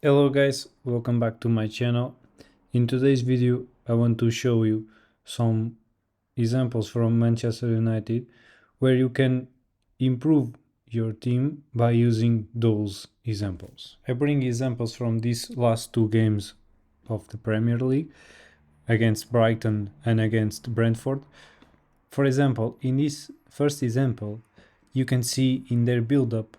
Hello guys, welcome back to my channel. In today's video I want to show you some examples from Manchester United where you can improve your team by using those examples. I bring examples from these last two games of the Premier League against Brighton and against Brentford. For example, in this first example you can see in their build-up,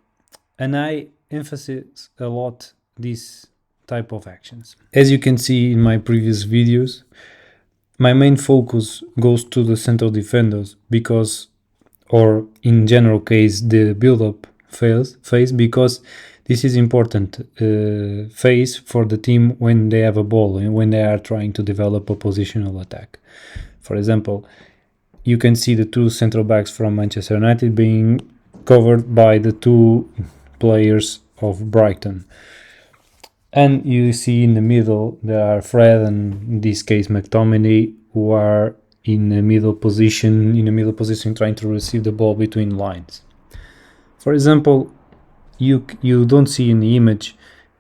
and I emphasize a lot this type of actions. As you can see in my previous videos, my main focus goes to the central defenders because, or in general case, the build-up phase because this is important phase for the team when they have a ball and when they are trying to develop a positional attack. For example, you can see the two central backs from Manchester United being covered by the two players of Brighton. And you see in the middle there are Fred and in this case McTominay, who are in the middle position trying to receive the ball between lines. For example, you don't see in the image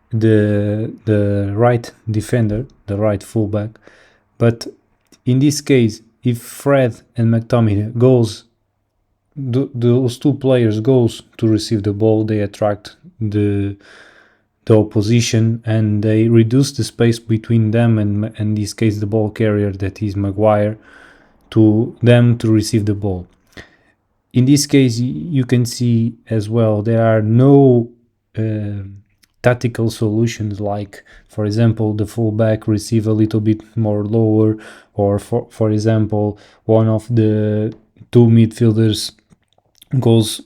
the right defender, the right fullback, but in this case, if Fred and McTominay those two players goes to receive the ball, they attract the opposition and they reduce the space between them and in this case the ball carrier, that is Maguire, to them to receive the ball. In this case you can see as well there are no tactical solutions, like for example the fullback receive a little bit more lower, or for example one of the two midfielders goes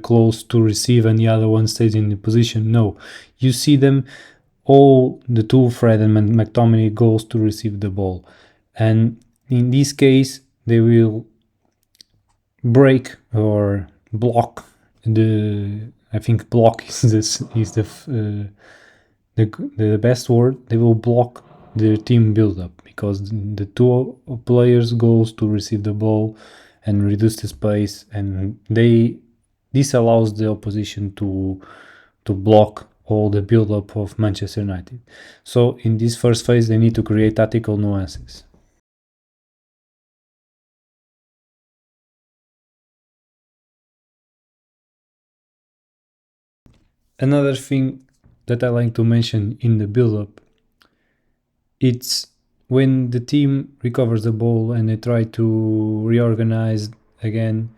close to receive and the other one stays in the position. No, you see them all, the two, Fred and McTominay, goes to receive the ball, and in this case they will break or block the, I think block is the best word. They will block the team build up because the two players goes to receive the ball and reduce the space, and this allows the opposition to block all the build up of Manchester United. So in this first phase they need to create tactical nuances. Another thing that I like to mention in the build-up, it's when the team recovers the ball and they try to reorganize again,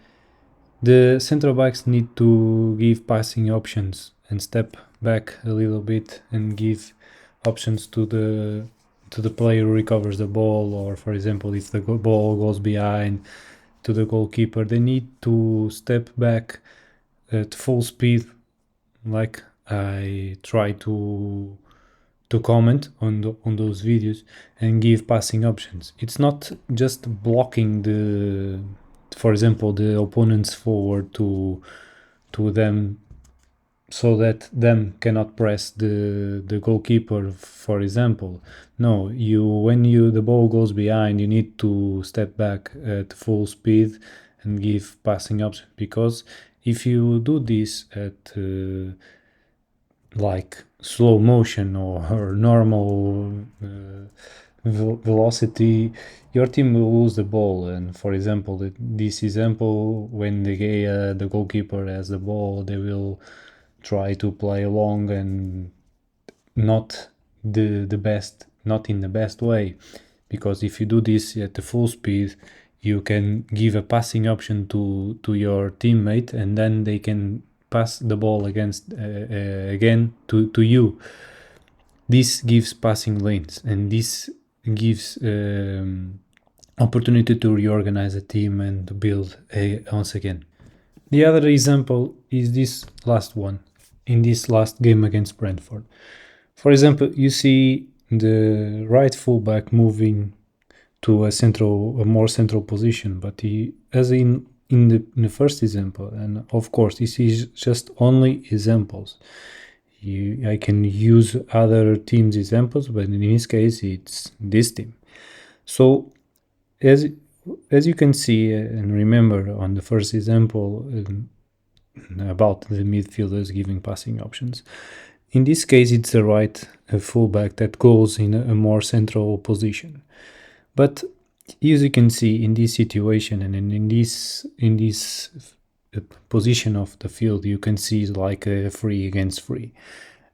the central backs need to give passing options and step back a little bit and give options to the player who recovers the ball, or for example if the ball goes behind to the goalkeeper, they need to step back at full speed, like I try to comment on those videos, and give passing options. It's not just blocking the, for example, the opponents forward to them so that them cannot press the goalkeeper, for example. No, when the ball goes behind, you need to step back at full speed and give passing options, because if you do this at like slow motion or normal velocity, your team will lose the ball. And for example, this example, when the goalkeeper has the ball, they will try to play along and not not in the best way, because if you do this at the full speed, you can give a passing option to your teammate, and then they can pass the ball again to you. This gives passing lanes, and this gives opportunity to reorganize a team and to build once again. The other example is this last one, in this last game against Brentford. For example, you see the right fullback moving to a more central position, but as in the first example, and of course this is just only examples. I can use other teams' examples, but in this case it's this team. So as you can see and remember on the first example, about the midfielders giving passing options, In this case, it's the right fullback that goes in a more central position. But as you can see in this situation and in this position of the field, you can see like a free against free,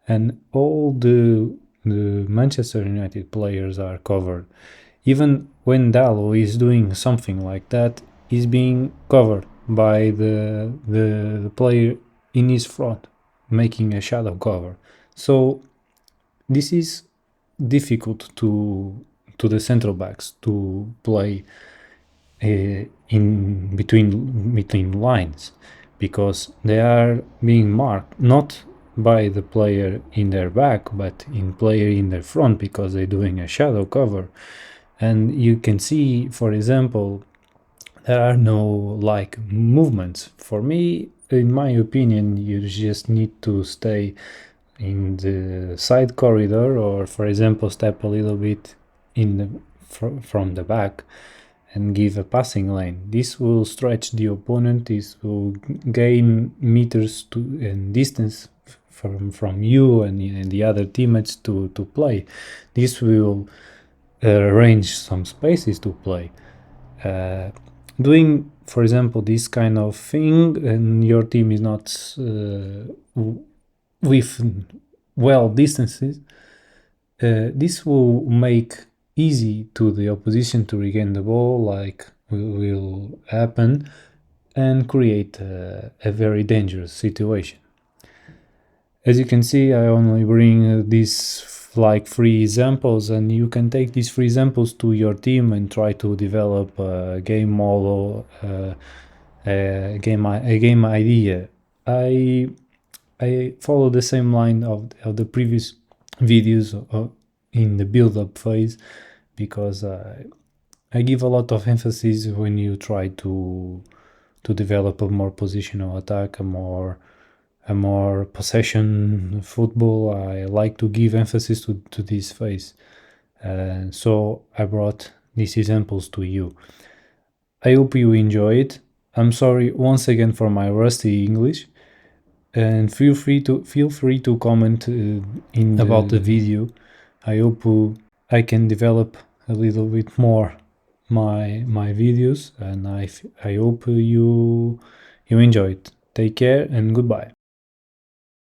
and all the Manchester United players are covered. Even when Dalot is doing something like that, is being covered by the player in his front, making a shadow cover. So this is difficult to the central backs to play in between lines, because they are being marked not by the player in their back but in player in their front, because they're doing a shadow cover. And you can see, for example, there are no like movements. For me, in my opinion, you just need to stay in the side corridor, or for example step a little bit in the from the back and give a passing lane. This will stretch the opponent, this will gain meters to and distance from you and the other teammates to play. This will arrange some spaces to play. Doing, for example, this kind of thing, and your team is not with well distances, this will make easy to the opposition to regain the ball, like will happen, and create a very dangerous situation. As you can see, I only bring these like free examples, and you can take these free examples to your team and try to develop a game model, a game idea. I follow the same line of the previous videos in the build-up phase, because I give a lot of emphasis when you try to develop a more positional attack, a more possession football. I like to give emphasis to this phase. So I brought these examples to you. I hope you enjoy it. I'm sorry once again for my rusty English, and feel free to comment about the video. I hope I can develop a little bit more my videos, and I hope you enjoy it. Take care and goodbye.